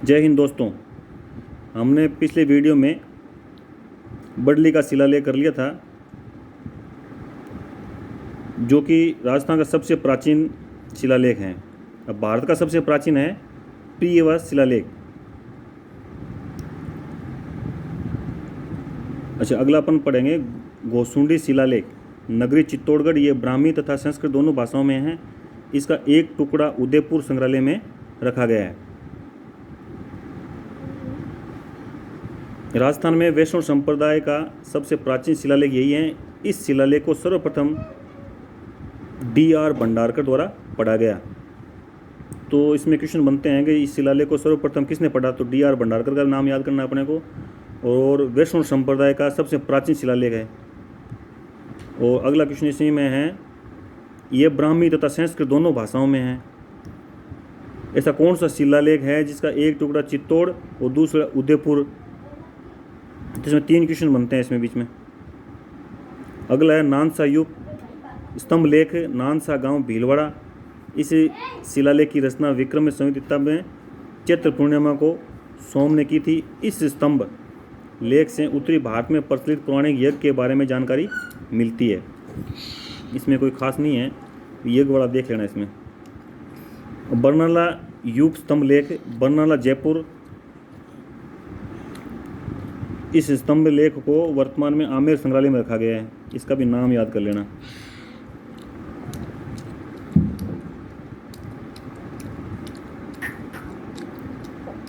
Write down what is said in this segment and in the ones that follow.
जय हिंद दोस्तों। हमने पिछले वीडियो में बडली का शिलालेख कर लिया था, जो कि राजस्थान का सबसे प्राचीन शिलालेख है। अब भारत का सबसे प्राचीन है प्रियवत शिलालेख। अच्छा, अगला अपन पढ़ेंगे गोसुंडी शिलालेख। नगरी चित्तौड़गढ़, ये ब्राह्मी तथा संस्कृत दोनों भाषाओं में है। इसका एक टुकड़ा उदयपुर संग्रहालय में रखा गया है। राजस्थान में वैष्णव संप्रदाय का सबसे प्राचीन शिलालेख यही है। इस शिलालेख को सर्वप्रथम D.R. भंडारकर द्वारा पढ़ा गया। तो इसमें क्वेश्चन बनते हैं कि इस शिलालेख को सर्वप्रथम किसने पढ़ा, तो D.R. भंडारकर का नाम याद करना है अपने को। और वैष्णव संप्रदाय का सबसे प्राचीन शिलालेख है। और अगला क्वेश्चन इसी में है, ये ब्राह्मी तथा संस्कृत दोनों भाषाओं में है। ऐसा कौन सा शिलालेख है जिसका एक टुकड़ा चित्तौड़ और दूसरा उदयपुर? जिसमें 3 क्वेश्चन बनते हैं इसमें बीच में। अगला है नानसा युग स्तंभ लेख, नानसा गांव भीलवाड़ा। इस शिलालेख की रचना विक्रम संहिता में चैत्र पूर्णिमा को सोम ने की थी। इस स्तंभ लेख से उत्तरी भारत में प्रचलित पौराणिक यज्ञ के बारे में जानकारी मिलती है। इसमें कोई खास नहीं है, यज्ञ वाला देख लेना। इसमें बरनाला युग स्तंभ लेख, बरनाला जयपुर। इस स्तंभ लेख को वर्तमान में आमेर संग्रहालय में रखा गया है। इसका भी नाम याद कर लेना।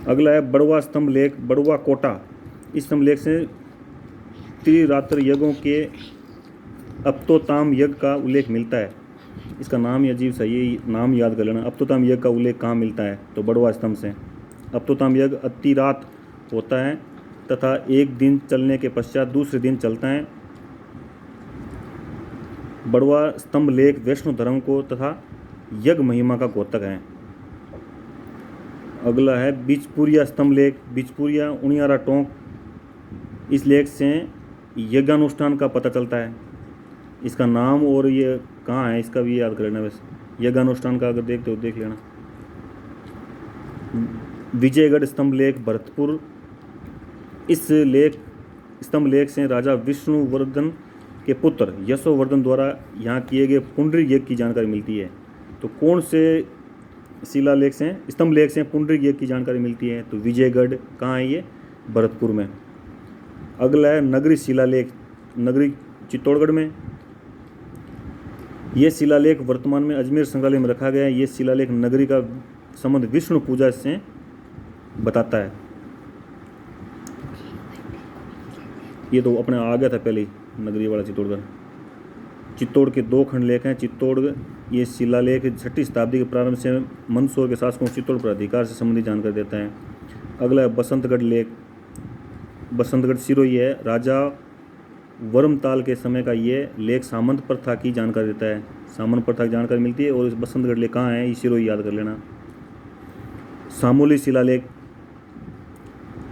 अगला है बड़वा स्तंभ लेख, बड़वा कोटा। इस स्तंभ लेख से त्रिरात्र यज्ञों के अपतोताम यज्ञ का उल्लेख मिलता है। इसका नाम अजीब सा, ये नाम याद कर लेना। अपतोताम यज्ञ का उल्लेख कहाँ मिलता है, तो बड़वा स्तंभ से। अपतोताम यज्ञ अति रात होता है तथा एक दिन चलने के पश्चात दूसरे दिन चलता है। बड़वा स्तंभ लेख वैष्णव धर्म को तथा यज्ञ महिमा का द्योतक है। अगला है बिचपुरिया स्तंभ लेख, बिचपुरिया उनियारा टोंक। इस लेख से यज्ञानुष्ठान का पता चलता है। इसका नाम और ये कहाँ है इसका भी याद कर लेना। बस यज्ञानुष्ठान का अगर देखते हो देख लेना। विजयगढ़ स्तंभ लेख, भरतपुर। इस स्तंभ लेख से राजा विष्णुवर्धन के पुत्र यशोवर्धन द्वारा यहाँ किए गए पुंडरीक यज्ञ की जानकारी मिलती है। तो कौन से शिलालेख से, स्तंभ लेख से पुंडरीक यज्ञ की जानकारी मिलती है, तो विजयगढ़ कहाँ है ये, भरतपुर में। अगला है नगरी शिलालेख, नगरी चित्तौड़गढ़ में। यह शिलालेख वर्तमान में अजमेर संग्रहालय में रखा गया है। ये शिलालेख नगरी का संबंध विष्णु पूजा से बताता है। ये तो अपने आ गया था पहले ही, नगरी वाला चित्तौड़गढ़। चित्तौड़ के 2 खंड लेख हैं। चित्तौड़, ये शिलालेख 6वीं शताब्दी के प्रारंभ से मंदसौर के शासकों को चित्तौड़ पर अधिकार से संबंधित जानकारी देता है। अगला है बसंतगढ़ लेख, बसंतगढ़ सिरोही है। राजा वर्मताल के समय का ये लेख सामंत प्रथा की जानकारी देता है। सामंत प्रथा की जानकारी मिलती है। और इस बसंतगढ़ लेख कहाँ है, ये सिरोही याद कर लेना। सामोली शिलालेख,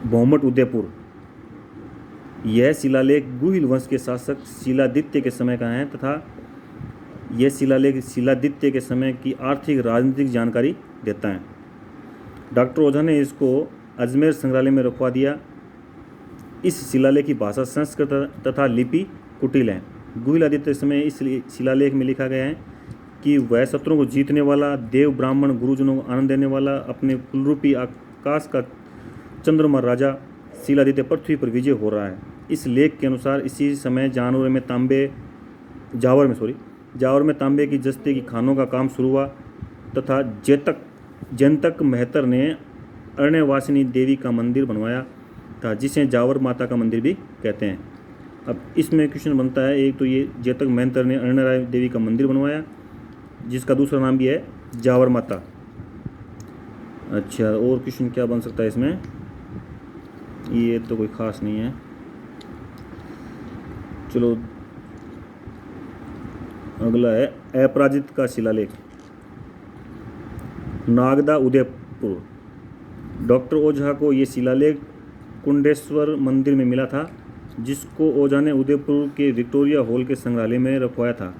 भौमट उदयपुर। यह शिलालेख गुहिल वंश के शासक शिलादित्य के समय का है तथा यह शिलालेख शिलादित्य के समय की आर्थिक राजनीतिक जानकारी देता है। डॉक्टर ओझा ने इसको अजमेर संग्रहालय में रखवा दिया। इस शिलालेख की भाषा संस्कृत तथा लिपि कुटिल है। गुहिल आदित्य समय इस शिलालेख में लिखा गया है कि वह शत्रुओं को जीतने वाला, देव ब्राह्मण गुरुजनों को आनंद देने वाला, अपने कुलरूपी आकाश का चंद्रमा राजा शिलादित्य पृथ्वी पर विजय हो रहा है। इस लेख के अनुसार इसी समय जावर में तांबे की जस्ते की खानों का काम शुरू हुआ तथा जैतक मेहतर ने अरण्यवासिनी देवी का मंदिर बनवाया था, जिसे जावर माता का मंदिर भी कहते हैं। अब इसमें क्वेश्चन बनता है, एक तो ये जैतक मेहतर ने अरण्य देवी का मंदिर बनवाया, जिसका दूसरा नाम भी है जावर माता। अच्छा, और क्वेश्चन क्या बन सकता है इसमें, ये तो कोई ख़ास नहीं है। चलो अगला है अपराजित का शिलालेख, नागदा उदयपुर। डॉक्टर ओझा को ये शिलालेख कुंडेश्वर मंदिर में मिला था, जिसको ओझा ने उदयपुर के विक्टोरिया हॉल के संग्रहालय में रखवाया था।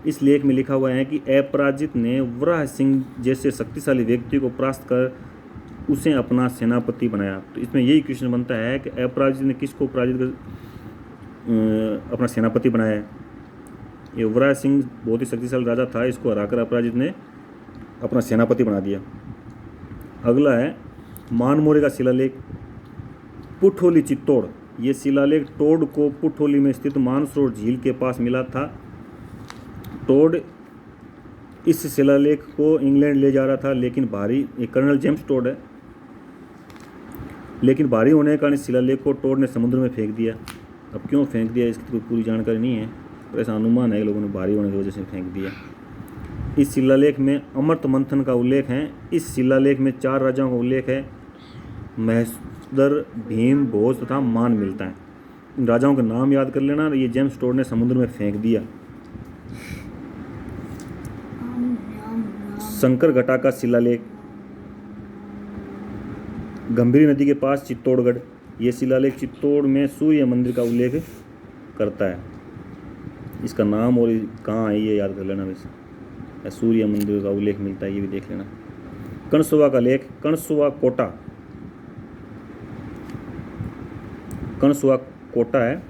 इस लेख में लिखा हुआ है कि अपराजित ने वराह सिंह जैसे शक्तिशाली व्यक्ति को परास्त कर उसे अपना सेनापति बनाया। तो इसमें यही क्वेश्चन बनता है कि अपराजित ने किसको पराजित कर अपना सेनापति बनाया है। ये युवराज सिंह बहुत ही शक्तिशाली राजा था, इसको हराकर अपराजित ने अपना सेनापति बना दिया। अगला है मान मौर्य का शिलालेख पुठोली चित्तौड़। ये शिलालेख टोड को पुठोली में स्थित मानसरोवर झील के पास मिला था। टोड इस शिलालेख को इंग्लैंड ले जा रहा था, लेकिन भारी, ये कर्नल जेम्स टोड है, लेकिन भारी होने के कारण इस शिलालेख को टोड ने समुद्र में फेंक दिया। अब क्यों फेंक दिया इसकी कोई पूरी जानकारी नहीं है, पर ऐसा अनुमान है कि लोगों ने भारी होने की वजह से फेंक दिया। इस शिलालेख में अमृत मंथन का उल्लेख है। इस शिलालेख में 4 राजाओं का उल्लेख है, महेश्वर, भीम, भोज तथा मान मिलता है। इन राजाओं के नाम याद कर लेना। ये जेम्स टोड ने समुद्र में फेंक दिया। शंकर घटा का शिलालेख गंभीरी नदी के पास चित्तौड़गढ़। ये शिलालेख चित्तौड़ में सूर्य मंदिर का उल्लेख करता है। इसका नाम और कहाँ है ये याद कर लेना। वैसे सूर्य मंदिर का उल्लेख मिलता है, ये भी देख लेना। कणसुआ का लेख कणसुआ कोटा, कणसुआ कोटा है।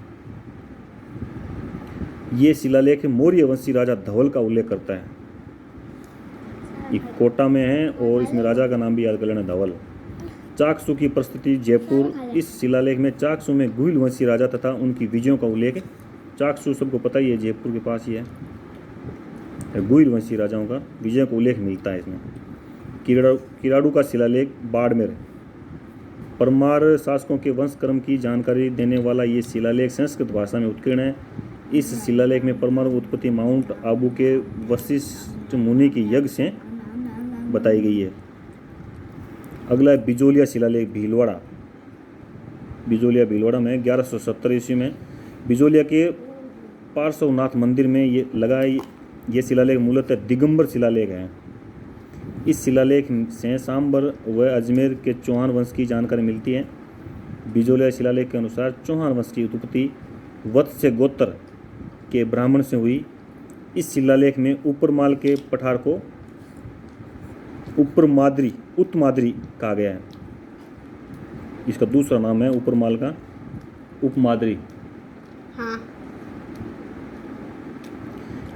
ये शिलालेख मौर्य वंशी राजा धवल का उल्लेख करता है। ये कोटा में है और इसमें राजा का नाम भी याद कर लेना, धवल। चाकसू की परिस्थिति जयपुर। इस शिलालेख में चाकसू में गुहिल वंशी राजा तथा उनकी विजयों का उल्लेख है। चाकसू सबको पता ही है, जयपुर के पास ही है। गुहिल वंशी राजाओं का विजय का उल्लेख मिलता है इसमें। किराड़ू का शिलालेख बाड़मेर। परमार शासकों के वंश क्रम की जानकारी देने वाला ये शिलालेख संस्कृत भाषा में उत्कीर्ण है। इस शिलालेख में परमार उत्पत्ति माउंट आबू के वशिष्ठ मुनि के यज्ञ से बताई गई है। अगला है बिजोलिया शिलालेख भीलवाड़ा। बिजोलिया भीलवाड़ा में 1170 ईस्वी में बिजोलिया के पार्श्वनाथ मंदिर में ये लगा। ये शिलालेख मूलतः दिगंबर शिलालेख है। इस शिलालेख से सांबर व अजमेर के चौहान वंश की जानकारी मिलती है। बिजोलिया शिलालेख के अनुसार चौहान वंश की उत्पत्ति वत्स्य गोत्र के ब्राह्मण से हुई। इस शिलालेख में उपरमाल के पठार को उत्तमाद्री कहा गया है। इसका दूसरा नाम है उपरमाल का उपमाद्री। हाँ।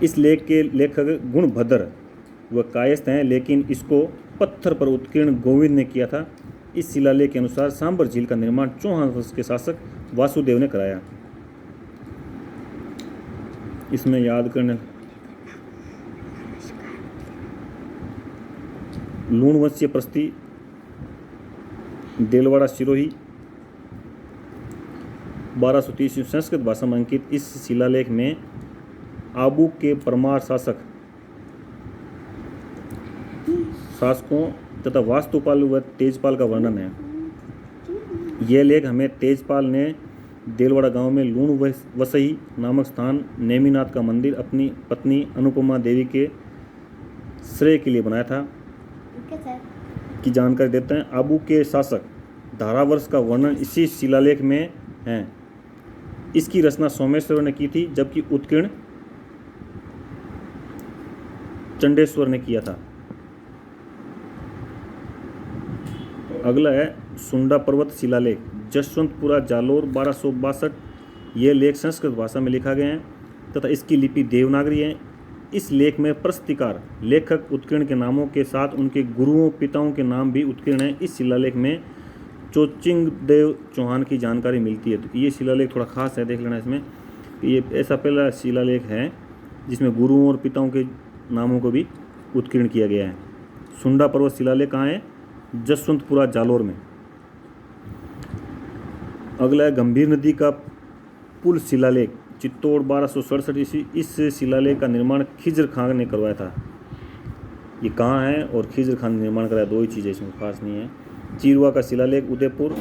इस लेख के लेखक गुणभद्र व कायस्थ हैं, लेकिन इसको पत्थर पर उत्कीर्ण गोविंद ने किया था। इस शिलालेख के अनुसार सांबर झील का निर्माण चौहान वंश के शासक वासुदेव ने कराया। इसमें याद करने लूण वंशीय प्रस्ती देलवाड़ा सिरोही 1230 संस्कृत भाषा में अंकित। इस शिलालेख में आबू के परमार शासकों तथा वास्तुपाल व तेजपाल का वर्णन है। यह लेख हमें तेजपाल ने देलवाड़ा गांव में लूण वसई नामक स्थान नेमिनाथ का मंदिर अपनी पत्नी अनुपमा देवी के श्रेय के लिए बनाया था की जानकारी देते हैं। आबू के शासक धारावर्ष का वर्णन इसी शिलालेख में है। इसकी रचना सोमेश्वर ने की थी, जबकि उत्कीर्ण चंडेश्वर ने किया था। अगला है सुंडा पर्वत शिलालेख जसवंतपुरा जालोर 1262। यह लेख संस्कृत भाषा में लिखा गया है तथा इसकी लिपि देवनागरी है। इस लेख में प्रस्तुतिकार लेखक उत्कीर्ण के नामों के साथ उनके गुरुओं पिताओं के नाम भी उत्कीर्ण हैं। इस शिलालेख में चोचिंग देव चौहान की जानकारी मिलती है। तो ये शिलालेख थोड़ा खास है, देख लेना। इसमें ये ऐसा पहला शिलालेख है जिसमें गुरुओं और पिताओं के नामों को भी उत्कीर्ण किया गया है। सुंडा पर्वत शिलालेख कहाँ है? जसवंतपुरा जालोर में। अगला है गंभीर नदी का पुल शिलालेख चित्तौड़ 1267 ईस्वी। इस शिलालेख का निर्माण खिज्र खान ने करवाया था। ये कहाँ है और खिज्र खान ने निर्माण कराया, दो ही चीज़ें इसमें खास नहीं है। चिरवा का शिलालेख उदयपुर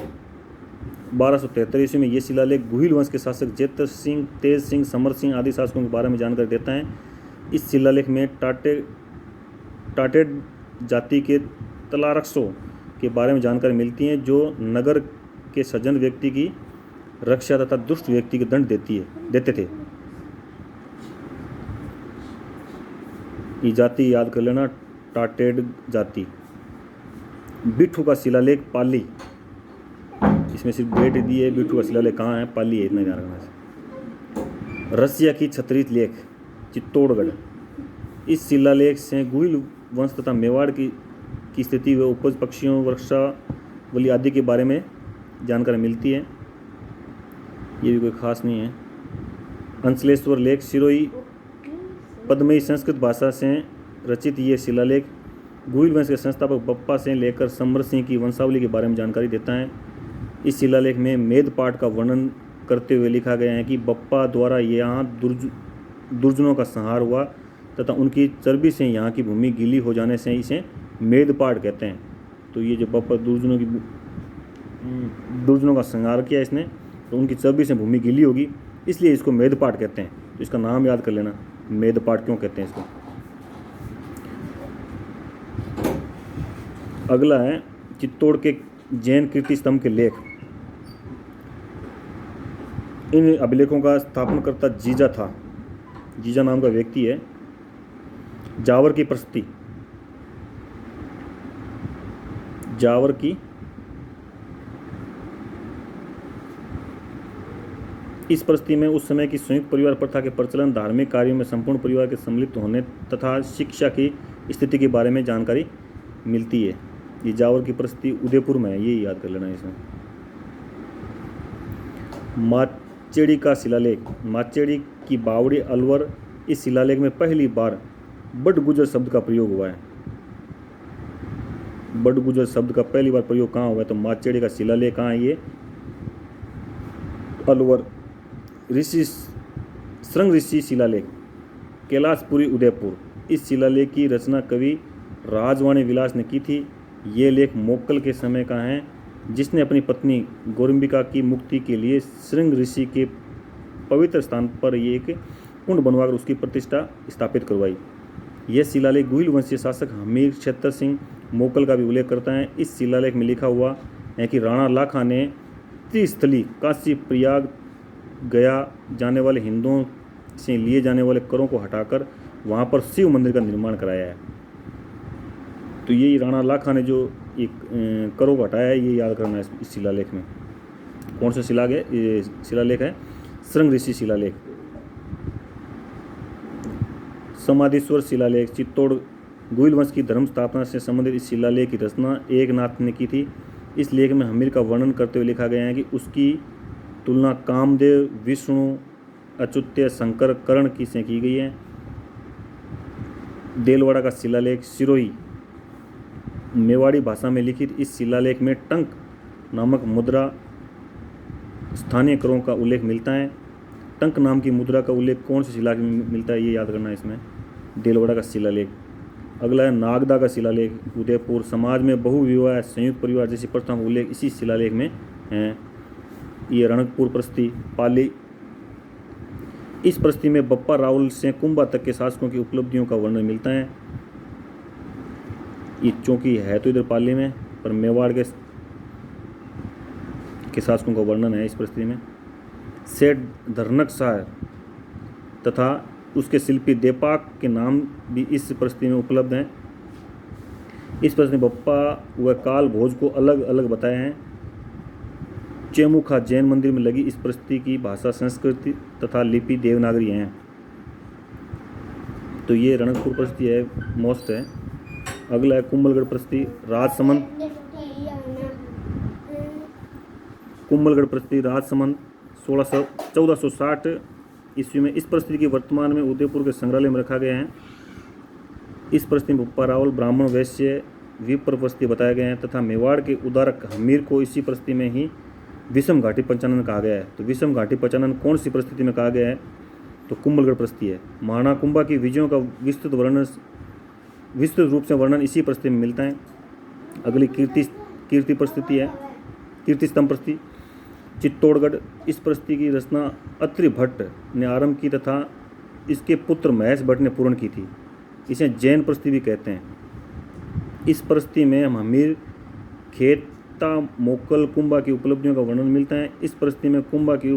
1273 ईस्वी में। ये शिलालेख गुहिल वंश के शासक जेतर सिंह, तेज सिंह, समर सिंह आदि शासकों के बारे में जानकारी देता है। इस शिलालेख में टाटेड जाति के तलारक्षों के बारे में जानकारी मिलती है, जो नगर के सज्जन व्यक्ति की रक्षा तथा दुष्ट व्यक्ति के दंड देते थे। ये जाति याद कर लेना, टाटेड जाति। बिट्ठू का शिलालेख पाली, इसमें सिर्फ डेट दी है, बिट्ठू का शिलालेख कहाँ है, पाली है, इतना ध्यान रखना है। रसिया की छतरी लेख चित्तौड़गढ़, इस शिलालेख से गुहिल वंश तथा मेवाड़ की स्थिति व उपज, पक्षियों, वर्षावली आदि के बारे में जानकारी मिलती है। ये भी कोई खास नहीं है। अंचलेश्वर लेख सिरोही पद्मई संस्कृत भाषा से रचित ये शिलालेख गुहिल वंश के संस्थापक बप्पा से लेकर समर सिंह की वंशावली के बारे में जानकारी देता है। इस शिलालेख में मेदपाट का वर्णन करते हुए लिखा गया है कि बप्पा द्वारा यहाँ दुर्जनों का संहार हुआ तथा उनकी चर्बी से यहाँ की भूमि गीली हो जाने से इसे मेदपाट कहते हैं। तो ये जो बप्पा दुर्जनों का संहार किया इसने, तो उनकी चर्बी से भूमि गीली होगी, इसलिए इसको मेदपाट कहते हैं। तो इसका नाम याद कर लेना, मेदपाट क्यों कहते हैं इसको। अगला है चित्तौड़ के जैन कीर्ति स्तंभ के लेख। इन अभिलेखों का स्थापनकर्ता जीजा था, जीजा नाम का व्यक्ति है। जावर की प्रस्ती, जावर की इस प्रस्ती में उस समय की संयुक्त परिवार प्रथा के प्रचलन, धार्मिक कार्यों में संपूर्ण परिवार के सम्मिलित होने तथा शिक्षा की स्थिति के बारे में जानकारी मिलती है। ये जावर की प्रस्ती उदयपुर में है, ये याद कर लेना इसमें। माचेड़ी का शिलालेख, माचेड़ी की बावड़ी अलवर, इस शिलालेख में पहली बार बडगुजर शब्द का प्रयोग हुआ है। बडगुजर शब्द का पहली बार प्रयोग कहाँ हुआ है, तो माचेड़ी का शिलालेख कहाँ है, ये अलवर। श्रृंग ऋषि शिलालेख कैलाशपुरी उदयपुर, इस शिलालेख की रचना कवि राजवाणी विलास ने की थी। ये लेख मोक्कल के समय का है, जिसने अपनी पत्नी गौरंबिका की मुक्ति के लिए श्रृंग ऋषि के पवित्र स्थान पर ये एक कुंड बनवाकर उसकी प्रतिष्ठा स्थापित करवाई। यह शिलालेख गुहिल वंशीय शासक हमीर क्षेत्र सिंह मोक्कल का भी उल्लेख करता है। इस शिलालेख में लिखा हुआ है कि राणा लाखा ने त्रिस्थली काशी प्रयाग गया जाने वाले हिंदुओं से लिए जाने वाले करों को हटाकर वहाँ पर शिव मंदिर का निर्माण कराया है। तो यही राणा लाखा ने जो एक करों को हटाया है, ये याद करना है इस शिलालेख में। कौन सा शिलालेख है, श्रृंग ऋषि शिलालेख। समाधीश्वर शिलालेख चित्तौड़, गुहिल वंश की धर्म स्थापना से संबंधित इस शिलालेख की रचना एकनाथ ने की थी। इस लेख में हमीर का वर्णन करते हुए लिखा गया है कि उसकी तुलना कामदेव, विष्णु, अच्युत्य, शंकर, कर्ण की से की गई है। देलवाड़ा का शिलालेख सिरोही, मेवाड़ी भाषा में लिखित इस शिलालेख में टंक नामक मुद्रा स्थानीय करों का उल्लेख मिलता है। टंक नाम की मुद्रा का उल्लेख कौन से शिलालेख में मिलता है, ये याद करना है इसमें, देलवाड़ा का शिलालेख। अगला है नागदा का शिलालेख उदयपुर, समाज में बहुविवाह, संयुक्त परिवार जैसी प्रथाओं का उल्लेख इसी शिलालेख में है। ये रणकपुर प्रस्ती पाली, इस प्रस्ती में बप्पा रावल से कुंभा तक के शासकों की उपलब्धियों का वर्णन मिलता है। ये चूँकि है तो इधर पाली में, पर मेवाड़ के शासकों का वर्णन है इस प्रस्ती में। सेठ धरनक शाह तथा उसके शिल्पी देपाक के नाम भी इस प्रस्ती में उपलब्ध हैं। इस प्रस्ती में बप्पा व काल भोज को अलग अलग बताए हैं। चेमुखा जैन मंदिर में लगी इस प्रस्ती की भाषा संस्कृति तथा लिपि देवनागरी हैं। तो ये रणकपुर प्रस्ती है, मोस्ट है। अगला है कुंभलगढ़ प्रस्ती राजसमंद, कुंभलगढ़ प्रस्ती राजसमंद 1460 ईस्वी में। इस प्रस्ती की वर्तमान में उदयपुर के संग्रहालय में रखा गया है। इस प्रस्ती में बप्पा रावल ब्राह्मण वैश्य विप्र प्रस्ती बताए गए हैं तथा मेवाड़ के उदारक हमीर को इसी प्रस्ती में ही विषम घाटी पंचानन कहा गया है। तो विषम घाटी पंचानन कौन सी परिस्थिति में कहा गया है, तो कुंभलगढ़ प्रस्ती है। महाराणा कुंभा की विजयों का विस्तृत रूप से वर्णन इसी प्रस्ती में मिलता है। अगली कीर्ति प्रस्ती है, कीर्ति स्तंभ प्रस्ती चित्तौड़गढ़। इस प्रस्ती की रचना अत्रि भट्ट ने आरंभ की तथा इसके पुत्र महेश भट्ट ने पूर्ण की थी। इसे जैन प्रस्ती भी कहते हैं। इस प्रस्ती में हमीर, खेता, मोक्कल, कुंभा की उपलब्धियों का वर्णन मिलता है। इस प्रस्ती में कुंभा की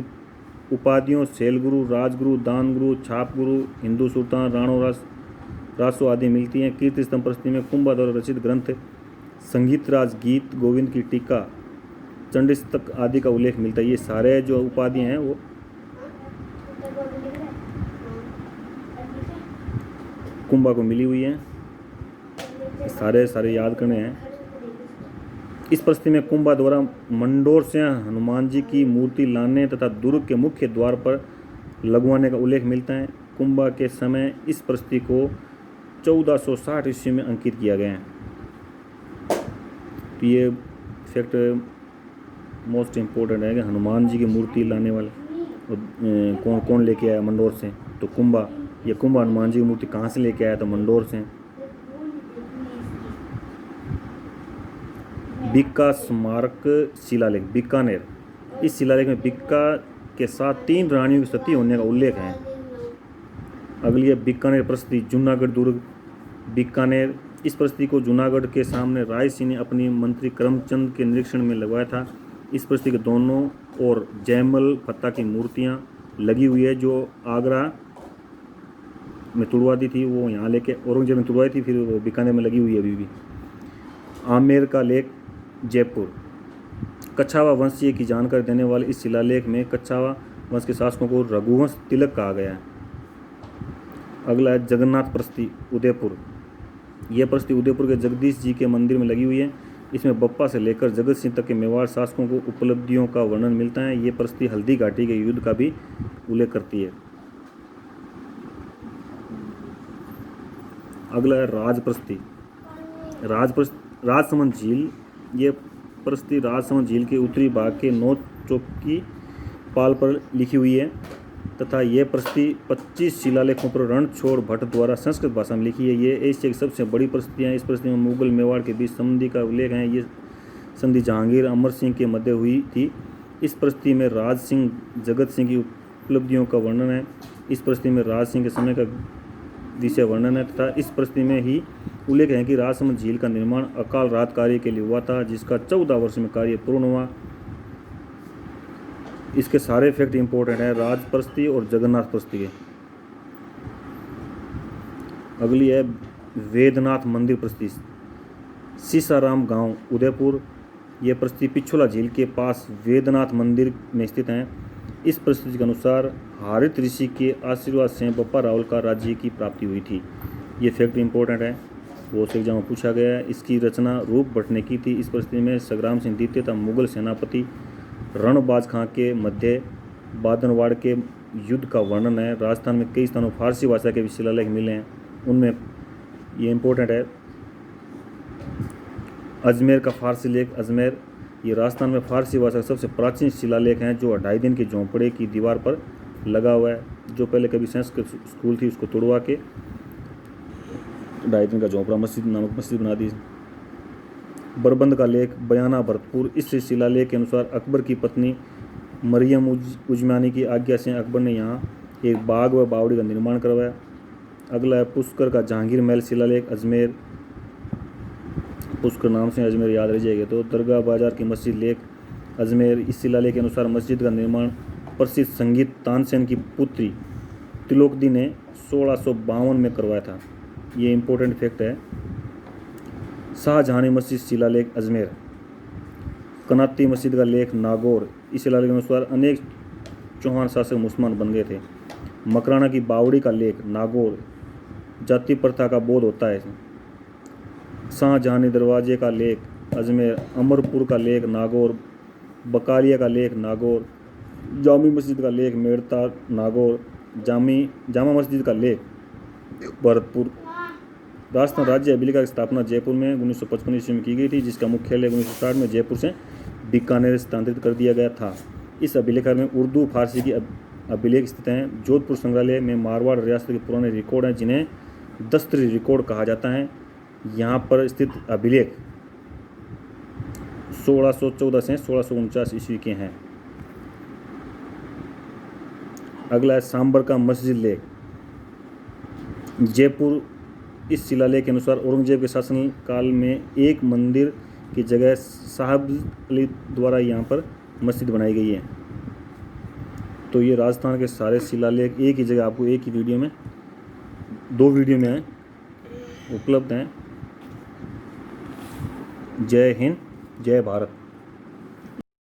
उपाधियों शैलगुरु, राजगुरु, दानगुरु, छापगुरु, हिंदू सुल्तान, राणो, रासो आदि मिलती हैं। कीर्ति स्तंभ प्रस्ती में कुंभा द्वारा रचित ग्रंथ संगीत राज, गीत गोविंद की टीका, चंडिस्तक आदि का उल्लेख मिलता है। ये सारे जो उपाधियाँ हैं वो कुंभा को मिली हुई हैं। सारे याद करने हैं। इस परिस्थिति में कुंभा द्वारा मंडोर से हनुमान जी की मूर्ति लाने तथा दुर्ग के मुख्य द्वार पर लगवाने का उल्लेख मिलता है। कुंभा के समय इस परिस्थिति को 1460 ईस्वी में अंकित किया गया है। तो ये फैक्ट मोस्ट इम्पोर्टेंट है कि हनुमान जी की मूर्ति लाने वाले कौन कौन लेके आया मंडोर से, तो कुंभा। ये कुंभा हनुमान जी की मूर्ति कहाँ से लेके आया, तो मंडोर से। बीका स्मारक शिलालेख, बीकानेर। इस शिलालेख में बीका के साथ 3 रानियों की सती होने का उल्लेख है। अगली है बीकानेर परिस्थिति, जूनागढ़ दुर्ग। बीकानेर, इस परिस्थिति को जूनागढ़ के सामने राय सिंह ने अपनी मंत्री करमचंद के निरीक्षण में लगवाया था। इस परिस्थिति के दोनों और जयमल फत्ता की मूर्तियां लगी हुई है, जो आगरा में तुड़वा दी थी, वो यहाँ लेके औरंगजेब ने तुड़वाई थी, फिर वो बीकानेर में लगी हुई है अभी भी। आमेर का लेख, जयपुर। कच्छावा वंशीय की जानकारी देने वाले इस शिलालेख में कच्छावा वंश के शासकों को रघुवंश तिलक कहा गया है। अगला है जगन्नाथ परिस्थिति, उदयपुर। यह परिस्थिति उदयपुर के जगदीश जी के मंदिर में लगी हुई है। इसमें बप्पा से लेकर जगत सिंह तक के मेवाड़ शासकों को उपलब्धियों का वर्णन मिलता है। ये परिस्थिति हल्दी घाटी के युद्ध का भी उल्लेख करती है। अगला है राज परिस्थिति, राजसमंद झील। ये परिस्थिति राजसमंद झील के उत्तरी भाग के नौ चौकी पाल पर लिखी हुई है तथा ये परिस्थिति 25 शिलालेखों पर रणछोड़ भट्ट द्वारा संस्कृत भाषा में लिखी है। ये एशिया की सबसे बड़ी परिस्थितियाँ। इस परिस्थिति में मुगल मेवाड़ के बीच संधि का उल्लेख है। ये संधि जहांगीर अमर सिंह के मध्य हुई थी। इस परिस्थिति में राज सिंह जगत सिंह की उपलब्धियों का वर्णन है। इस परिस्थिति में राज सिंह के समय का विषय वर्णन है तथा इस परिस्थिति में ही उल्लेख है कि राजसमंद झील का निर्माण अकाल रात कार्य के लिए हुआ था, जिसका 14 वर्ष में कार्य पूर्ण हुआ। इसके सारे फैक्ट इंपॉर्टेंट है राज परिस्थिति और जगन्नाथ परिस्थिति के। अगली है वेदनाथ मंदिर परिस्थिति, सीसाराम गांव, उदयपुर। यह परिस्थिति पिछोला झील के पास वेदनाथ मंदिर में स्थित है। इस परिस्थिति के अनुसार हारित ऋषि के आशीर्वाद से बप्पा रावल का राज्य की प्राप्ति हुई थी। ये फैक्ट इंपॉर्टेंट है, वो से एग्जाम में पूछा गया है। इसकी रचना रूप भट्ट ने की थी। इस परिस्थिति में संग्राम सिंह द्वितीय तथा मुगल सेनापति रणबाज खां के मध्य बादनवाड़ के युद्ध का वर्णन है। राजस्थान में कई स्थानों फारसी भाषा के भी शिलालेख मिले हैं, उनमें ये इंपॉर्टेंट है अजमेर का फारसी लेख, अजमेर। ये राजस्थान में फारसी भाषा का सबसे प्राचीन शिलालेख हैं, जो 2.5 दिन की झोंपड़े की दीवार पर लगा हुआ है। जो पहले कभी संस्कृत स्कूल थी उसको तोड़वा के 2.5 दिन का झोंपड़ा मस्जिद नामक मस्जिद बना दी। बरबंद का लेख, बयाना भरतपुर। इस शिलालेख के अनुसार अकबर की पत्नी मरियम उजमानी की आज्ञा से अकबर ने यहाँ एक बाग व बावड़ी का निर्माण करवाया। अगला है पुष्कर का जहांगीर महल शिलालेख, अजमेर। पुष्कर नाम से अजमेर याद रह जाएगा। तो दरगाह बाजार की मस्जिद लेख, अजमेर। इस शिलालेख के अनुसार मस्जिद का निर्माण प्रसिद्ध संगीत तानसेन की पुत्री तिलोकदी ने 1652 में करवाया था। ये इंपॉर्टेंट फैक्ट है। शाहजहानी मस्जिद शिलालेख, अजमेर। कनाती मस्जिद का लेख, नागौर। इस शिलालेख के अनुसार अनेक चौहान शासक मुसलमान बन गए थे। मकराना की बावड़ी का लेख, नागौर। जाति प्रथा का बोध होता है। शाहजहानी दरवाजे का लेख, अजमेर। अमरपुर का लेख, नागौर। बकालिया का लेख, नागौर। जामी मस्जिद का लेख, मेड़ता, नागौर। जामा मस्जिद का लेख, भरतपुर। राजस्थान राज्य अभिलेखा की स्थापना जयपुर में 1955 ईस्वी में की गई थी, जिसका मुख्यालय 1960 में जयपुर से बीकानेर स्थानांतरित कर दिया गया था। इस अभिलेखा में उर्दू फारसी की अभिलेख स्थित हैं। जोधपुर संग्रहालय में मारवाड़ रियासत के पुराने रिकॉर्ड हैं, जिन्हें दस्तरी रिकॉर्ड कहा जाता है। यहाँ पर स्थित अभिलेख 1614 से 1649 ईस्वी के हैं। अगला है सांबर का मस्जिद लेख, जयपुर। इस शिलालेख के अनुसार औरंगजेब के शासन काल में एक मंदिर की जगह साहब अली द्वारा यहाँ पर मस्जिद बनाई गई है। तो ये राजस्थान के सारे शिलालेख एक ही जगह आपको एक ही वीडियो में, 2 वीडियो में उपलब्ध हैं। जय हिंद, जय भारत।